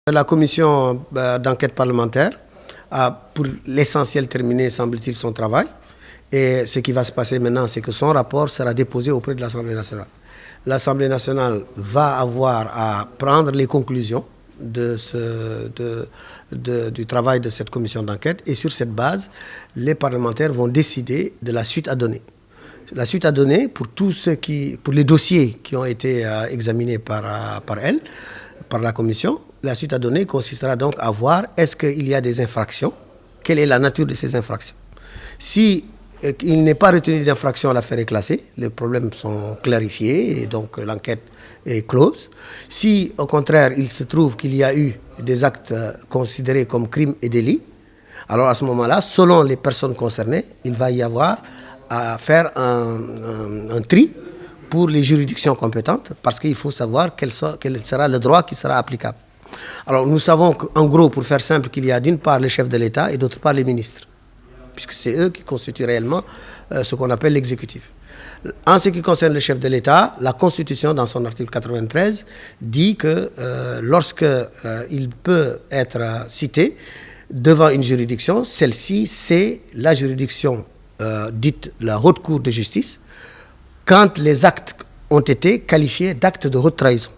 La commission d'enquête parlementaire a pour l'essentiel terminé, semble-t-il, son travail. Et ce qui va se passer maintenant, c'est que son rapport sera déposé auprès de l'Assemblée nationale. L'Assemblée nationale va avoir à prendre les conclusions du travail de cette commission d'enquête. Et sur cette base, les parlementaires vont décider de la suite à donner. La suite à donner pour pour les dossiers qui ont été examinés par elle, par la commission. La suite à donner consistera donc à voir est-ce qu'il y a des infractions, quelle est la nature de ces infractions. Si il n'est pas retenu d'infraction, l'affaire est classée, les problèmes sont clarifiés et donc l'enquête est close. Si au contraire il se trouve qu'il y a eu des actes considérés comme crimes et délits, alors à ce moment-là, selon les personnes concernées, il va y avoir à faire un tri pour les juridictions compétentes parce qu'il faut savoir quel sera le droit qui sera applicable. Alors nous savons qu'en gros, pour faire simple, qu'il y a d'une part les chefs de l'État et d'autre part les ministres, puisque c'est eux qui constituent réellement ce qu'on appelle l'exécutif. En ce qui concerne le chef de l'État, la Constitution, dans son article 93, dit que lorsqu'il peut être cité devant une juridiction, celle-ci, c'est la juridiction dite la Haute Cour de justice, quand les actes ont été qualifiés d'actes de haute trahison.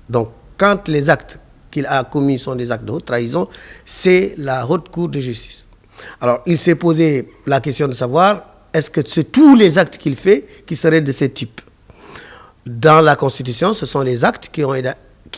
Donc, quand les actes qu'il a commis sont des actes de haute trahison, c'est la Haute Cour de justice. Alors, il s'est posé la question de savoir, est-ce que c'est tous les actes qu'il fait qui seraient de ce type? Dans la Constitution, ce sont les actes qui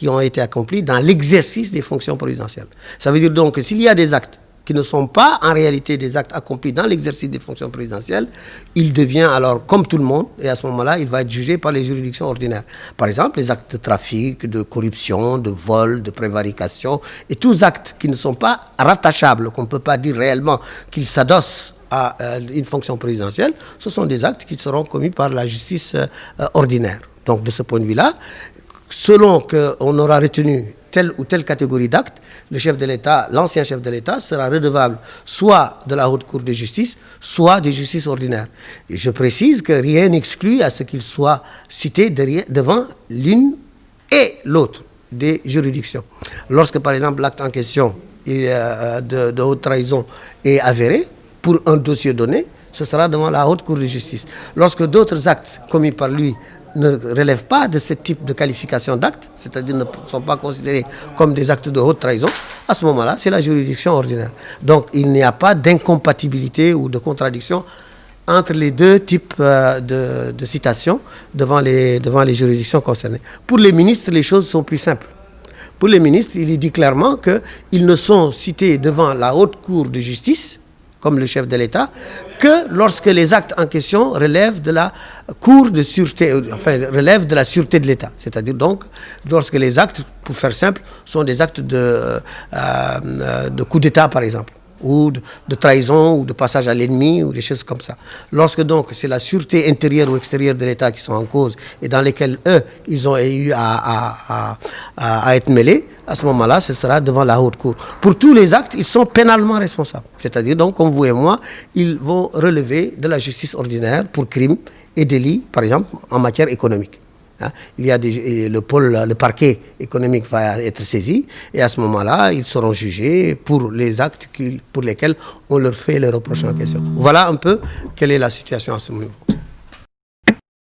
ont été accomplis dans l'exercice des fonctions présidentielles. Ça veut dire donc que s'il y a des actes qui ne sont pas en réalité des actes accomplis dans l'exercice des fonctions présidentielles, il devient alors comme tout le monde, et à ce moment-là, il va être jugé par les juridictions ordinaires. Par exemple, les actes de trafic, de corruption, de vol, de prévarication, et tous actes qui ne sont pas rattachables, qu'on ne peut pas dire réellement qu'ils s'adossent à une fonction présidentielle, ce sont des actes qui seront commis par la justice ordinaire. Donc de ce point de vue-là, selon qu'on aura retenu telle ou telle catégorie d'actes, le chef de l'État, l'ancien chef de l'État, sera redevable soit de la Haute Cour de justice, soit des justices ordinaires. Et je précise que rien n'exclut à ce qu'il soit cité devant l'une et l'autre des juridictions. Lorsque, par exemple, l'acte en question de haute trahison est avéré, pour un dossier donné, ce sera devant la Haute Cour de justice. Lorsque d'autres actes commis par lui ne relèvent pas de ce type de qualification d'actes, c'est-à-dire ne sont pas considérés comme des actes de haute trahison, à ce moment-là, c'est la juridiction ordinaire. Donc, il n'y a pas d'incompatibilité ou de contradiction entre les deux types de citations devant les juridictions concernées. Pour les ministres, les choses sont plus simples. Pour les ministres, il est dit clairement qu'ils ne sont cités devant la Haute Cour de justice, comme le chef de l'État, que lorsque les actes en question relèvent de la Cour de sûreté, enfin relèvent de la sûreté de l'État. C'est-à-dire donc, lorsque les actes, pour faire simple, sont des actes de coup d'État, par exemple, ou de trahison, ou de passage à l'ennemi, ou des choses comme ça. Lorsque donc c'est la sûreté intérieure ou extérieure de l'État qui sont en cause, et dans lesquelles eux, ils ont eu à être mêlés, à ce moment-là, ce sera devant la Haute Cour. Pour tous les actes, ils sont pénalement responsables. C'est-à-dire, donc, comme vous et moi, ils vont relever de la justice ordinaire pour crimes et délits, par exemple, en matière économique. Il y a le parquet économique va être saisi, et à ce moment-là, ils seront jugés pour les actes pour lesquels on leur fait les reproches en question. Voilà un peu quelle est la situation à ce moment.